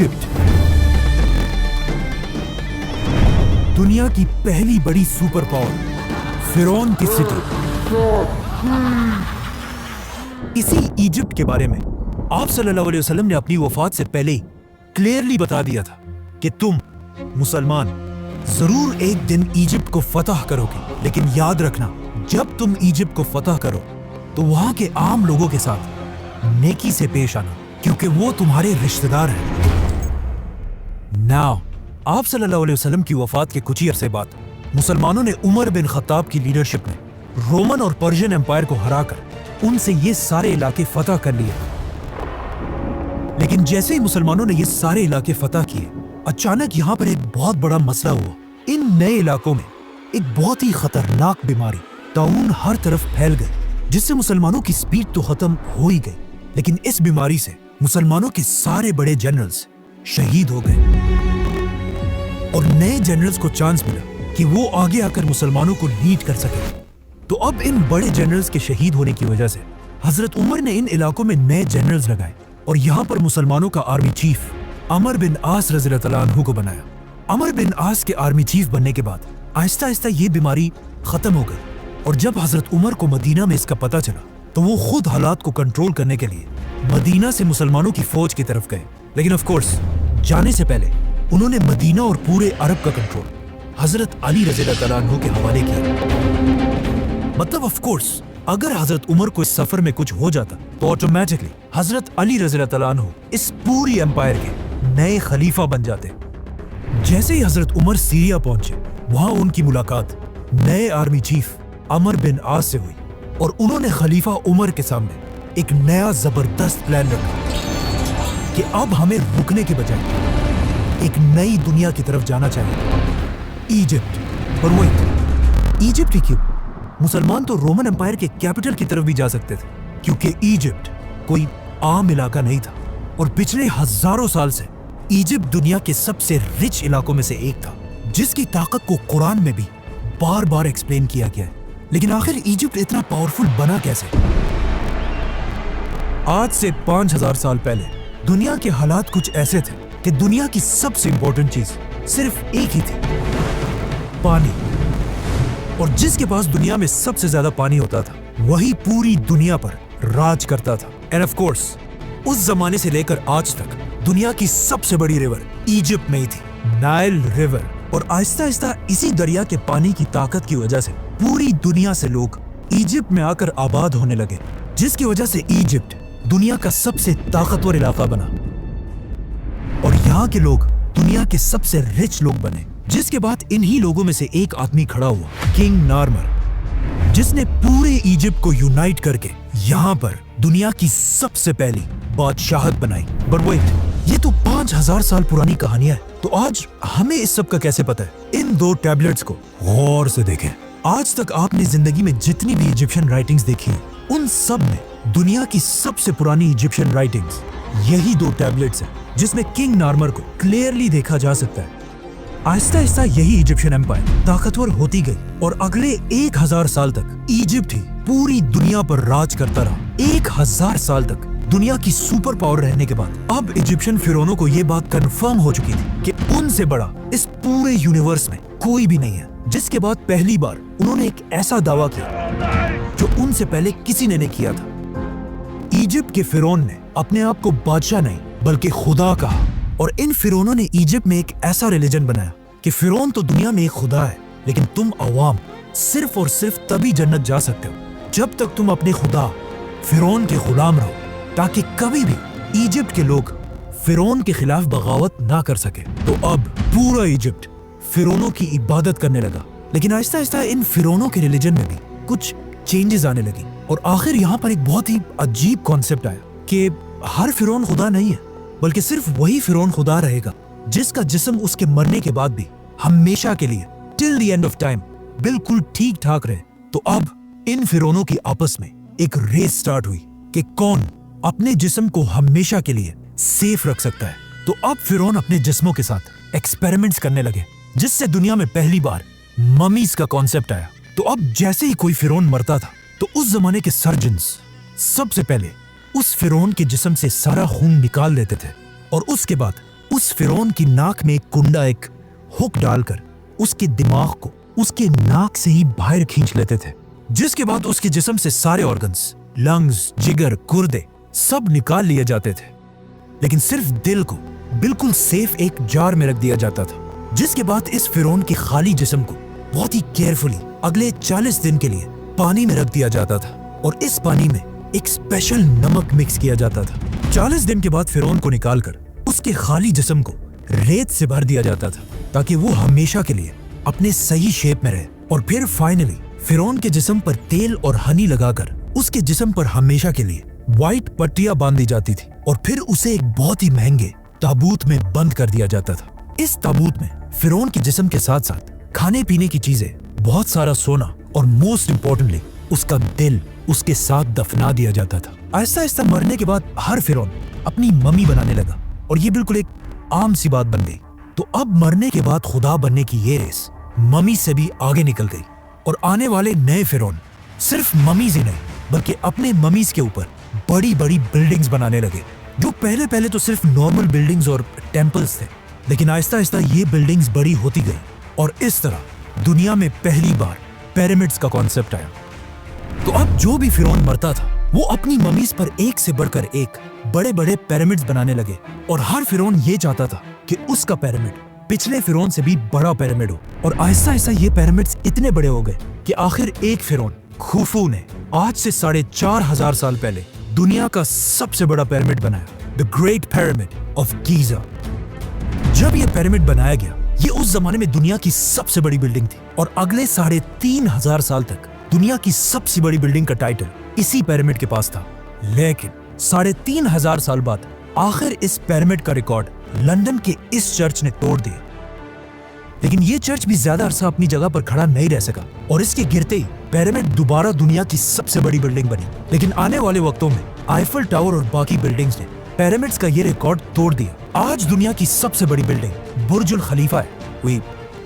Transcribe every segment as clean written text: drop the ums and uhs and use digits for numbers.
Egypt, दुनिया की पहली बड़ी सुपर पावर फिरौन की सिटी। इसी इजिप्ट के बारे में आप सल्लल्लाहु अलैहि वसल्लम ने अपनी वफात से पहले ही क्लियरली बता दिया था कि तुम मुसलमान जरूर एक दिन इजिप्ट को फतह करोगे, लेकिन याद रखना जब तुम इजिप्ट को फतह करो तो वहां के आम लोगों के साथ नेकी से पेश आना, क्योंकि वो तुम्हारे रिश्तेदार हैं। नाउ आप सल्लल्लाहु अलैहि वसल्लम की वफात के कुछ ही अरसे बाद मुसलमानों ने उमर बिन खत्ताब की लीडरशिप में रोमन और पर्शियन एम्पायर को हराकर उनसे ये सारे इलाके फतह कर लिए। लेकिन जैसे ही मुसलमानों ने ये सारे इलाके फतह किए, अचानक यहाँ पर एक बहुत बड़ा मसला हुआ। इन नए इलाकों में एक बहुत ही खतरनाक बीमारी ताउन हर तरफ फैल गई, जिससे मुसलमानों की स्पीड तो खत्म हो ही गई, लेकिन इस बीमारी से मुसलमानों के सारे बड़े जनरल्स शहीद हो गए और नए जनरल्स को चांस मिला कि वो आगे आकर मुसलमानों को लीड कर सके। तो अब इन बड़े जनरल्स के शहीद होने की वजह से हजरत उमर ने इन इलाकों में नए जनरल्स लगाए और यहाँ पर मुसलमानों का आर्मी चीफ अमर बिन आस रज़ियल्लाहु अन्हु को बनाया। अमर बिन आस के आर्मी चीफ बनने के बाद आहिस्ता आहिस्ता ये बीमारी खत्म हो गई और जब हजरत उमर को मदीना में इसका पता चला तो वो खुद हालात को कंट्रोल करने के लिए मदीना से मुसलमानों की फौज की तरफ गए। लेकिन ऑफ कोर्स जाने से पहले उन्होंने मदीना और पूरे अरब का कंट्रोल हजरत अली रज़ियल्लाहु अन्हु के हवाले किया। मतलब ऑफ कोर्स अगर हजरत उमर को इस सफर में कुछ हो जाता तो ऑटोमेटिकली हजरत अली रज़ियल्लाहु अन्हु इस पूरी एम्पायर के नए खलीफा बन जाते। जैसे ही हजरत उमर सीरिया पहुंचे, वहां उनकी मुलाकात नए आर्मी चीफ अमर बिन आस से हुई और उन्होंने खलीफा उमर के सामने एक नया जबरदस्त प्लान रखा कि अब हमें रुकने के बजाय एक नई दुनिया की तरफ जाना चाहिए, इजिप्ट। और वही इजिप्ट ही क्यों, मुसलमान तो रोमन एम्पायर के कैपिटल की तरफ भी जा सकते थे, क्योंकि इजिप्ट कोई आम इलाका नहीं था और पिछले हजारों साल से इजिप्ट दुनिया के सबसे रिच इलाकों में से एक था, जिसकी ताकत को कुरान में भी बार बार एक्सप्लेन किया गया है। लेकिन आखिर इजिप्ट इतना पावरफुल बना कैसे? आज से 5000 साल पहले दुनिया के हालात कुछ ऐसे थे कि दुनिया की सबसे इंपॉर्टेंट चीज सिर्फ एक ही थी, पानी। और जिसके पास दुनिया में सबसे ज्यादा पानी होता था वही पूरी दुनिया पर राज करता था। एंड ऑफ कोर्स उस जमाने से लेकर आज तक दुनिया की सबसे बड़ी रिवर इजिप्ट में ही थी, नाइल रिवर। और आहिस्ता आहिस्ता इसी दरिया के पानी की ताकत की वजह से पूरी दुनिया से लोग इजिप्ट में आकर आबाद होने लगे, जिसकी वजह से इजिप्ट दुनिया का सबसे ताकतवर इलाका बना और यहाँ के लोग दुनिया के सबसे रिच लोग बने। जिसके बाद इन्हीं लोगों में से एक आदमी खड़ा हुआ, किंग नार्मर, जिसने पूरे इजिप्ट को यूनाइट करके यहाँ पर दुनिया की सबसे पहली बादशाहत बनाई। बट वेट, ये तो 5000 साल पुरानी कहानियां है, तो आज हमें इस सब का कैसे पता है? इन दो टैबलेट्स को गौर से देखें। आज तक आपने जिंदगी में जितनी भी इजिप्शियन राइटिंग्स देखी हैं, उन सब में दुनिया की सबसे पुरानी इजिप्शियन राइटिंग्स यही दो टैबलेट्स हैं, जिसमें किंग नार्मर को क्लियरली देखा जा सकता है। आहिस्ता आहिस्ता यही इजिप्शियन एम्पायर ताकतवर होती गई और अगले 1000 साल तक इजिप्ट ही पूरी दुनिया पर राज करता रहा। 1000 साल तक दुनिया की सुपर पावर रहने के बाद अब इजिप्शियन फिरौनों को यह बात कंफर्म हो चुकी थी कि उनसे बड़ा इस पूरे यूनिवर्स में कोई भी नहीं है। जिसके बाद पहली बार उन्होंने एक ऐसा दावा किया जो उनसे पहले किसी ने नहीं किया था। इजिप्ट के फिरौन ने अपने आप को बादशाह नहीं बल्कि खुदा कहा और इन फिरौनों ने इजिप्ट में एक ऐसा रिलीजन बनाया कि फिरौन तो दुनिया में एक खुदा है, लेकिन तुम अवाम सिर्फ और सिर्फ तभी जन्नत जा सकते हो जब तक तुम अपने खुदा फिरौन के गुलाम रहो, ताकि कभी भी इजिप्ट के लोग फिरौन के खिलाफ बगावत ना कर सके। तो अब पूरा इजिप्ट फिरौनों की इबादत करने लगा। लेकिन आहिस्ता आहिस्ता इन फिरौनों के रिलीजन में भी कुछ चेंजेस आने लगी और आखिर यहाँ पर एक बहुत ही अजीब कॉन्सेप्ट आया कि हर फिरौन खुदा नहीं है, बल्कि सिर्फ वही फिरौन खुदा रहेगा जिसका जिस्म उसके मरने के बाद भी हमेशा के लिए till the end of time बिल्कुल ठीक ठाक रहे। तो अब इन फिरौनों की आपस में एक रेस स्टार्ट हुई कि कौन अपने जिस्म को हमेशा के लिए सेफ रख सकता है। तो अब फिरौन अपने जिस्मों के साथ एक्सपेरिमेंट्स करने लगे, जिससे दुनिया में पहली बार ममीज का कॉन्सेप्ट आया। तो अब जैसे ही कोई फिरौन मरता था तो उस जमाने के सर्जन्स सबसे पहले उस फिरौन के जिस्म से सारा खून निकाल लेते थे और उसके बाद उस उस फिरौन की नाक में एक कुंडा, एक हुक डालकर उसके दिमाग को उसके नाक से ही बाहर खींच लेते थे, जिसके बाद उसके जिस्म से सारे ऑर्गन्स, लंग्स, जिगर, गुर्दे सब निकाल लिए जाते थे, लेकिन सिर्फ दिल को बिल्कुल सेफ एक जार में रख दिया जाता था। जिसके बाद इस फिरौन के खाली जिस्म को बहुत ही केयरफुली अगले 40 दिन के लिए पानी में रख दिया जाता था, और इस पानी में एक स्पेशल नमक मिक्स किया जाता था। 40 दिन के बाद फिरौन को निकालकर उसके खाली जिस्म को रेत से भर दिया जाता था, ताकि वो हमेशा के लिए अपने सही शेप में रहे। और फिर फाइनली फिरौन के जिस्म पर तेल और हनी लगाकर उसके जिस्म पर हमेशा के लिए व्हाइट पट्टियां बांध दी जाती थी, और फिर उसे एक बहुत ही महंगे ताबूत में बंद कर दिया जाता था। इस ताबूत में फिरौन के जिस्म के साथ साथ खाने पीने की चीजें, बहुत सारा सोना, और मोस्ट इम्पोर्टेंटली उसका दिल उसके साथ दफना दिया जाता था। आहिस्ता आहिस्ता मरने के बाद हर फिरौन अपनी मम्मी बनाने लगा, और ये बिल्कुल एक आम सी बात बन गई। तो अब मरने के बाद खुदा बनने की ये रेस मम्मी से भी आगे निकल गई, और आने वाले नए फिरौन सिर्फ मम्मीज ही नहीं, बल्कि अपने मम्मीज के ऊपर बड़ी बड़ी बिल्डिंग्स बनाने लगे, जो पहले तो सिर्फ नॉर्मल बिल्डिंग्स और टेम्पल्स थे, लेकिन आहिस्ता आहिस्ता ये बिल्डिंग्स बड़ी होती गई, और इस तरह दुनिया में पहली बार पिरामिड्स का कॉन्सेप्ट आया। तो अब जो भी फिरौन मरता था वो अपनी मम्मीज पर एक से बढ़कर एक बड़े बड़े पिरामिड्स बनाने लगे, और हर फिरौन ये चाहता था कि उसका पिरामिड पिछले फिरौन से भी बड़ा पिरामिड हो। और आहिस्ता आहिस्ता ये पिरामिड्स इतने बड़े हो गए कि आखिर एक फिरौन खुफू ने आज से 4,500 साल पहले दुनिया का सबसे बड़ा पिरामिड बनाया, the great pyramid of Giza. जब ये पिरामिड बनाया गया, ये उस जमाने में दुनिया की सबसे बड़ी बिल्डिंग थी, और अगले 3,500 साल तक दुनिया की सबसे बड़ी बिल्डिंग का टाइटल इसी पिरामिड के पास था। लेकिन 3,500 साल बाद आखिर इस पिरामिड का रिकॉर्ड लंदन के इस चर्च ने तोड़ दिया। लेकिन ये चर्च भी ज्यादा अरसा अपनी जगह पर खड़ा नहीं रह सका, और इसके गिरते ही पिरामिड दोबारा दुनिया की सबसे बड़ी बिल्डिंग बनी। लेकिन आने वाले वक्तों में आईफल टावर और बाकी बिल्डिंग्स ने पिरामिड्स का ये रिकॉर्ड तोड़ दिया। आज दुनिया की सबसे बड़ी बिल्डिंग बुर्जुल खलीफा है, we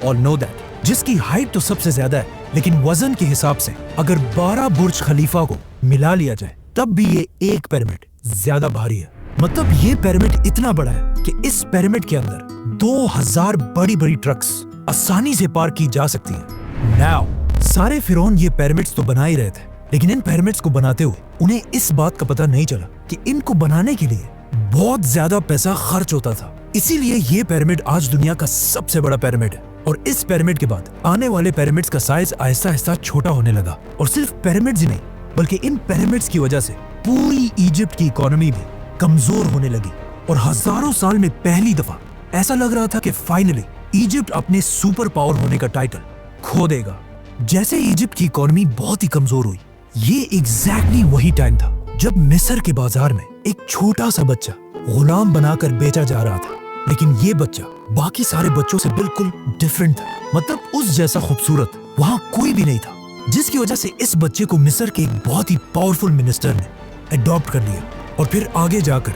all know that, जिसकी हाइट तो सबसे ज्यादा है, लेकिन वजन के हिसाब से अगर 12 बुर्ज खलीफा को मिला लिया जाए तब भी ये एक पिरामिड ज्यादा भारी है। मतलब ये पिरामिड इतना बड़ा है कि इस पिरामिड के अंदर 2000 बड़ी बड़ी ट्रक्स आसानी से पार्क की जा सकती है। नाउ सारे फिरौन ये पिरामिड्स तो बना ही रहे थे, लेकिन इन पिरामिड्स को बनाते हुए उन्हें इस बात का पता नहीं चला कि इनको बनाने के लिए बहुत ज्यादा पैसा खर्च होता था। इसीलिए ये पिरामिड आज दुनिया का सबसे बड़ा पिरामिड है, और इस पिरामिड के बाद आने वाले पिरामिड्स का साइज आहिस्ता आहिस्ता छोटा होने लगा। और सिर्फ पिरामिड्स ही नहीं, बल्कि इन पिरामिड्स की वजह से पूरी इजिप्ट की इकोनॉमी भी कमजोर होने लगी, और हजारों साल में पहली दफा ऐसा लग रहा था कि फाइनली इजिप्ट अपने सुपर पावर होने का टाइटल खो देगा। जैसे इजिप्ट की इकोनॉमी बहुत ही कमजोर हुई, ये एग्जैक्टली वही टाइम था जब मिस्र के बाजार में एक छोटा सा बच्चा गुलाम बनाकर बेचा जा रहा था। लेकिन ये बच्चा बाकी सारे बच्चों से बिल्कुल डिफरेंट था, मतलब उस जैसा खूबसूरत वहाँ कोई भी नहीं था, जिसकी वजह से इस बच्चे को मिस्र के एक बहुत ही पावरफुल मिनिस्टर ने अडॉप्ट कर लिया, और फिर आगे जाकर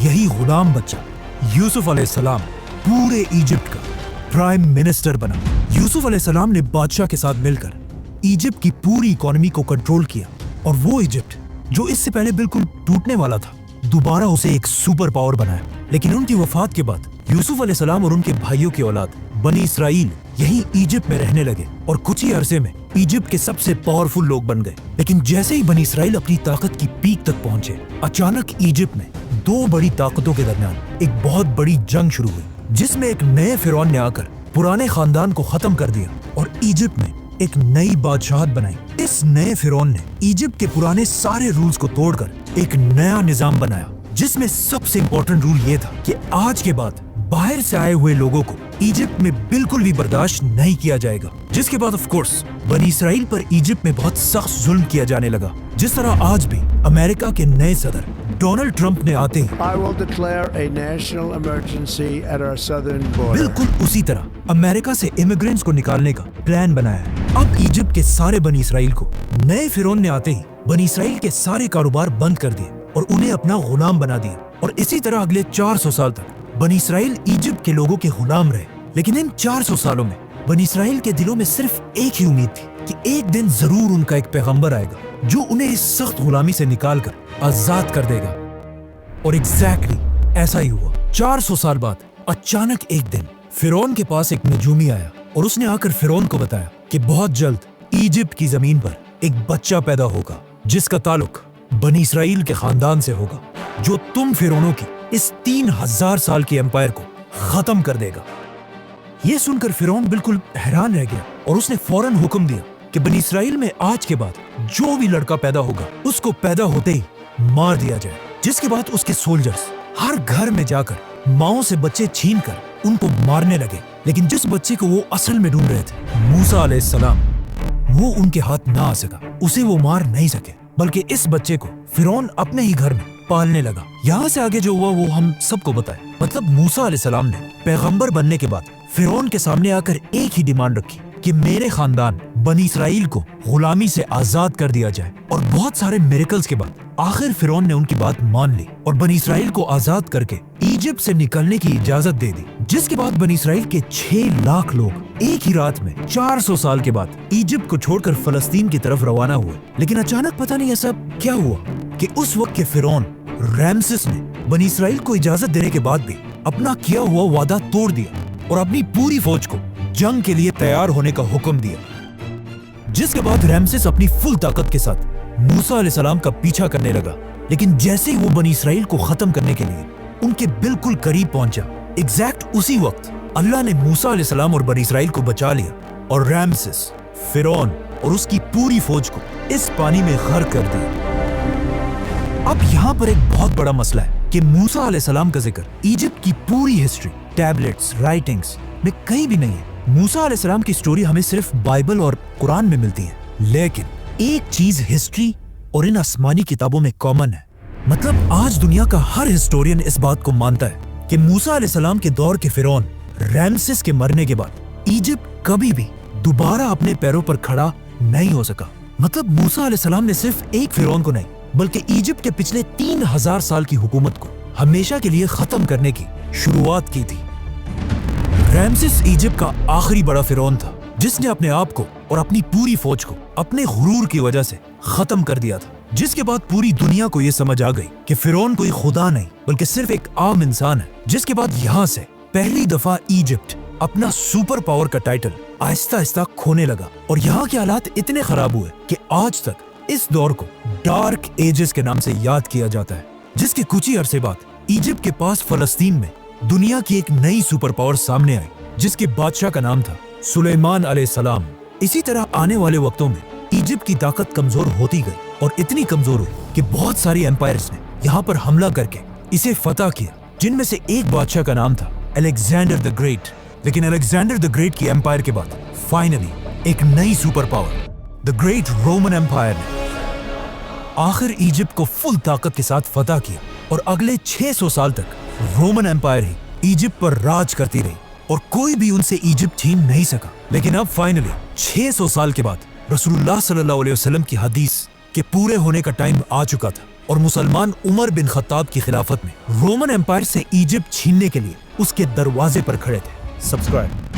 यही गुलाम बच्चा यूसुफ अलैहिस्सलाम पूरे इजिप्ट का प्राइम मिनिस्टर बना। यूसुफ अलैहिस्सलाम ने बादशाह के साथ मिलकर इजिप्ट की पूरी इकोनॉमी को कंट्रोल किया, और वो इजिप्ट जो इससे पहले बिल्कुल टूटने वाला था, दोबारा उसे एक सुपर पावर बनाया। लेकिन उनकी वफात के बाद यूसुफ अलैहिस्सलाम और उनके भाइयों की औलाद बनी इसराइल यही इजिप्ट में रहने लगे, और कुछ ही अरसे में इजिप्ट के सबसे पावरफुल लोग बन गए। लेकिन जैसे ही बनी इसराइल अपनी ताकत की पीक तक पहुंचे, अचानक इजिप्ट में दो बड़ी ताकतों के दरमियान एक बहुत बड़ी जंग शुरू हुई, जिसमें एक नए फिरौन ने आकर पुराने खानदान को खत्म कर दिया और इजिप्ट में एक नई बादशाहत बनाई। इस नए फिरौन ने इजिप्ट के पुराने सारे रूल्स को तोड़कर एक नया निजाम बनाया, जिसमें सबसे इम्पोर्टेंट रूल ये था कि आज के बाद बाहर से आए हुए लोगों को इजिप्ट में बिल्कुल भी बर्दाश्त नहीं किया जाएगा। जिसके बाद ऑफ कोर्स बनी इसराइल पर इजिप्ट में बहुत सख्त जुल्म किया जाने लगा, जिस तरह आज भी अमेरिका के नए सदर डोनाल्ड ट्रंप ने आते ही I will declare a national emergency at our southern border. बिल्कुल उसी तरह अमेरिका से इमिग्रेंट्स को निकालने का प्लान बनाया है। अब इजिप्ट के सारे बनी इसराइल को नए फिरौन ने आते ही बनी इसराइल के सारे कारोबार बंद कर दिए और उन्हें अपना गुलाम बना दिया, और इसी तरह अगले 400 साल तक बनी इसराइल इजिप्ट के लोगों के गुलाम रहे। लेकिन इन 400 सालों में बनी इसराइल के दिलों में सिर्फ एक ही उम्मीद थी कि एक दिन जरूर उनका एक पैगंबर आएगा जो उन्हें इस सख्त गुलामी से निकालकर आजाद कर देगा। और एग्जैक्टली ऐसा ही हुआ। 400 साल बाद अचानक एक दिन फिरौन के पास एक नजूमी आया और उसने आकर फिरौन को बताया कि बहुत जल्द इजिप्ट की जमीन पर एक बच्चा पैदा होगा जिसका ताल्लुक बनी इसराइल के खानदान से होगा, जो तुम फिरौनों की इस 3000 साल की एम्पायर को खत्म कर देगा। यह सुनकर फिरौन बिल्कुल हैरान रह गया और उसने फौरन हुक्म दिया कि बनी इसराइल में आज के बाद जो भी लड़का पैदा होगा उसको पैदा होते ही मार दिया जाए। जिसके बाद उसके सोल्जर्स हर घर में जाकर माओं से बच्चे छीन कर उनको मारने लगे। लेकिन जिस बच्चे को वो असल में ढूंढ रहे थे, मूसा अलैहिस्सलाम, वो उनके हाथ ना आ सका, उसे वो मार नहीं सके, बल्कि इस बच्चे को फिरौन अपने ही घर में पालने लगा। यहाँ से आगे जो हुआ वो हम सबको बताए। मतलब मूसा अलैहिस्सलाम ने पैगंबर बनने के बाद फिरौन के सामने आकर एक ही डिमांड रखी कि मेरे खानदान बनी इसराइल को गुलामी से आजाद कर दिया जाए। और बहुत सारे मिरेकल्स के बाद आखिर फिरौन ने उनकी बात मान ली और बनी इसराइल को आजाद करके इजिप्ट से निकलने की इजाजत दे दी। जिसके बाद बनी इसराइल के 6 लाख लोग एक ही रात में 400 साल के बाद इजिप्ट को छोड़कर फलस्तीन की तरफ रवाना हुए। लेकिन अचानक पता नहीं ऐसा क्या हुआ कि उस वक्त के फिरौन रैमसेस ने बनी इसराइल को इजाजत देने के बाद भी अपना किया हुआ वादा तोड़ दिया और अपनी पूरी फौज को जंग के लिए तैयार होने का हुक्म दिया। जिसके बाद रैमसेस अपनी फुल ताकत के साथ मूसा अलैहिस्सलाम का पीछा करने लगा। लेकिन जैसे ही वो बनी इसराइल को खत्म करने के लिए उनके बिल्कुल करीब पहुंचा, एग्जैक्ट उसी वक्त अल्लाह ने मूसा अलैहिस्सलाम और बनी इसराइल को बचा लिया और रैमसेस, फिरौन और उसकी पूरी फौज को इस पानी में गर्क कर दिया। अब यहाँ पर एक बहुत बड़ा मसला है कि मूसा अलैहिस्सलाम का जिक्र इजिप्ट की पूरी हिस्ट्री, टैबलेट्स, राइटिंग्स में कहीं भी नहीं है। मूसा अलैहिस्सलाम की स्टोरी हमें सिर्फ बाइबल और कुरान में मिलती है। लेकिन एक चीज हिस्ट्री और इन आसमानी किताबों में कॉमन है। मतलब आज दुनिया का हर हिस्टोरियन इस बात को मानता है कि मूसा अलैहिस्सलाम के दौर के फिरौन रैमसेस के मरने के बाद इजिप्ट कभी भी दोबारा अपने पैरों पर खड़ा नहीं हो सका। मतलब मूसा अलैहिस्सलाम ने सिर्फ एक फिरौन को नहीं बल्कि इजिप्ट के पिछले 3000 साल की हुकूमत को हमेशा के लिए खत्म करने की शुरुआत की थी। रैमसेस इजिप्ट का आखिरी बड़ा फिरौन था जिसने अपने आप को और अपनी पूरी फौज को अपने गुरूर की वजह से खत्म कर दिया था। जिसके बाद पूरी दुनिया को यह समझ आ गई कि फिरौन कोई खुदा नहीं बल्कि सिर्फ एक आम इंसान है। जिसके बाद यहाँ से पहली दफा इजिप्ट अपना सुपर पावर का टाइटल आहिस्ता आहिस्ता खोने लगा और यहाँ के हालात इतने खराब हुए कि आज तक इस दौर को डार्क एजेस के नाम से याद किया जाता है। जिसके कुछ ही अरसे बाद इजिप्ट के पास फलस्तीन में दुनिया की एक नई सुपर पावर सामने आई जिसके बादशाह का नाम था सुलेमान अलैहिस्सलाम। इसी तरह आने वाले वक्तों में इजिप्ट की ताकत कमजोर होती गई और इतनी कमजोर हुई कि बहुत सारी एम्पायर्स ने यहाँ पर हमला करके इसे फतह किया, जिनमें से एक बादशाह का नाम था अलेक्जेंडर द ग्रेट। लेकिन अलेक्जेंडर द ग्रेट की एम्पायर के बाद फाइनली एक नई super power the great Roman empire ने आखिर इजिप्ट को फुल ताकत के साथ फतह किया और अगले 600 साल तक रोमन एम्पायर ही इजिप्ट पर राज करती रही और कोई भी उनसे इजिप्ट छीन नहीं सका। लेकिन अब फाइनली 600 साल के बाद रसूलुल्लाह सल्लल्लाहु अलैहि वसल्लम की हदीस के पूरे होने का टाइम आ चुका था और मुसलमान उमर बिन खत्ताब की खिलाफत में रोमन एम्पायर से इजिप्ट छीनने के लिए उसके दरवाजे पर खड़े थे। सब्सक्राइब।